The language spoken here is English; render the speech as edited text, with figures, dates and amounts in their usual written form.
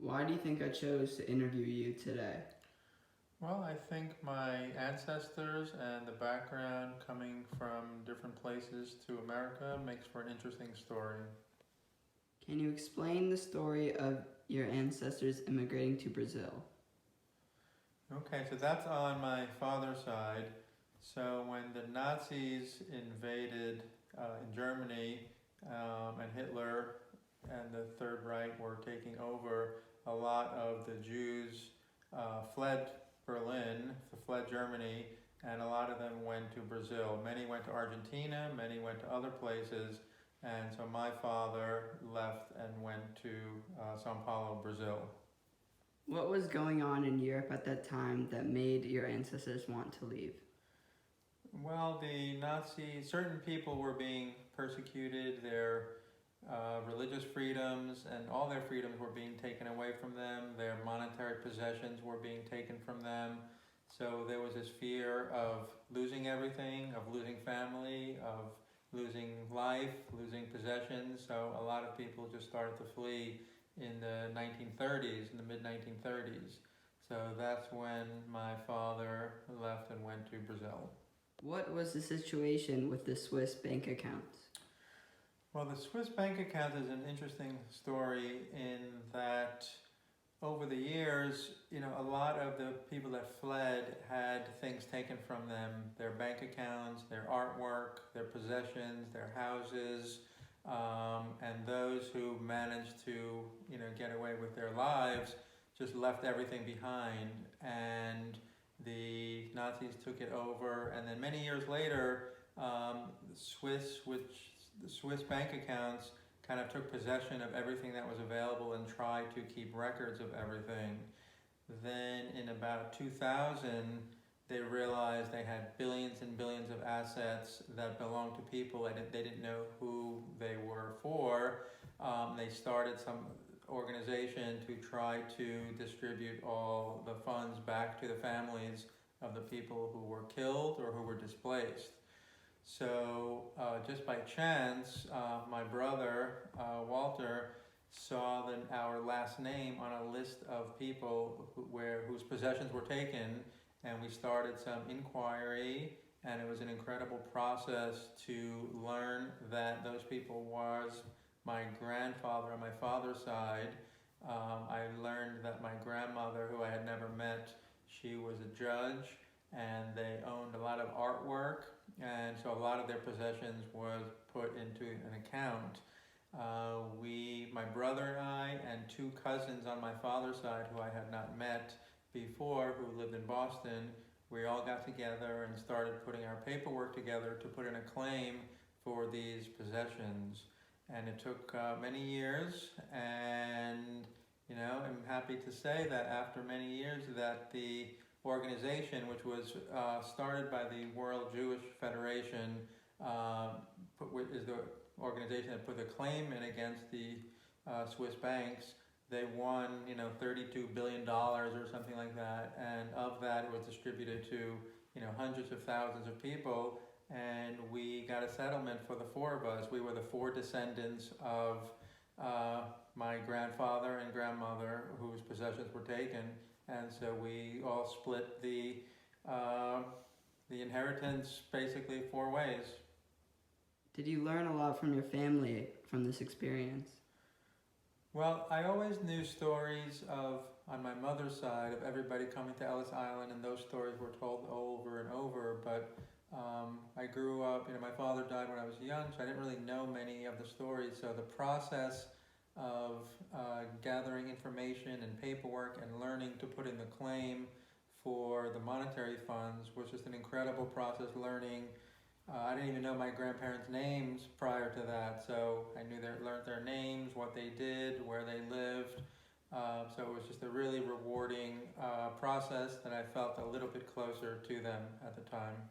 Why do you think I chose to interview you today? Well, I think my ancestors and the background coming from different places to America makes for an interesting story. Can you explain the story of your ancestors immigrating to Brazil? Okay, so that's on my father's side. So when the Nazis invaded in Germany and Hitler and the Third Reich were taking over, a lot of the Jews fled Berlin, fled Germany, and a lot of them went to Brazil. Many went to Argentina, many went to other places, and so my father left and went to Sao Paulo, Brazil. What was going on in Europe at that time that made your ancestors want to leave? Well, certain people were being persecuted, their religious freedoms and all their freedoms were being taken away from them, their monetary possessions were being taken from them. So there was this fear of losing everything, of losing family, of losing life, losing possessions. So a lot of people just started to flee in the 1930s, in the mid-1930s. So that's when my father left and went to Brazil. What was the situation with the Swiss bank accounts? Well, the Swiss bank account is an interesting story in that over the years, a lot of the people that fled had things taken from them, their bank accounts, their artwork, their possessions, their houses, and those who managed to, get away with their lives just left everything behind, and the Nazis took it over, and then many years later, the Swiss bank accounts kind of took possession of everything that was available and tried to keep records of everything. Then in about 2000, they realized they had billions and billions of assets that belonged to people and they didn't know who they were for. They started some organization to try to distribute all the funds back to the families of the people who were killed or who were displaced. So just by chance, my brother, Walter, saw our last name on a list of people whose possessions were taken, and we started some inquiry, and it was an incredible process to learn that those people was my grandfather on my father's side. I learned that my grandmother, who I had never met, she was a judge, and they owned a lot of artwork, and so a lot of their possessions was put into an account. My brother and I, and two cousins on my father's side who I had not met before, who lived in Boston, we all got together and started putting our paperwork together to put in a claim for these possessions. And it took many years, and I'm happy to say that after many years that the organization, which was started by the World Jewish Federation, is the organization that put the claim in against the Swiss banks. They won, $32 billion or something like that, and of that it was distributed to, hundreds of thousands of people, and we got a settlement for the four of us. We were the four descendants of my grandfather and grandmother whose possessions were taken, and so we all split the inheritance basically four ways. Did you learn a lot from your family from this experience? Well, I always knew stories on my mother's side, of everybody coming to Ellis Island, and those stories were told over and over, but I grew up, my father died when I was young, so I didn't really know many of the stories, so the process of gathering information and paperwork and learning to put in the claim for the monetary funds was just an incredible process. Learning, I didn't even know my grandparents' names prior to that, so I learned their names, what they did, where they lived. So it was just a really rewarding process that I felt a little bit closer to them at the time.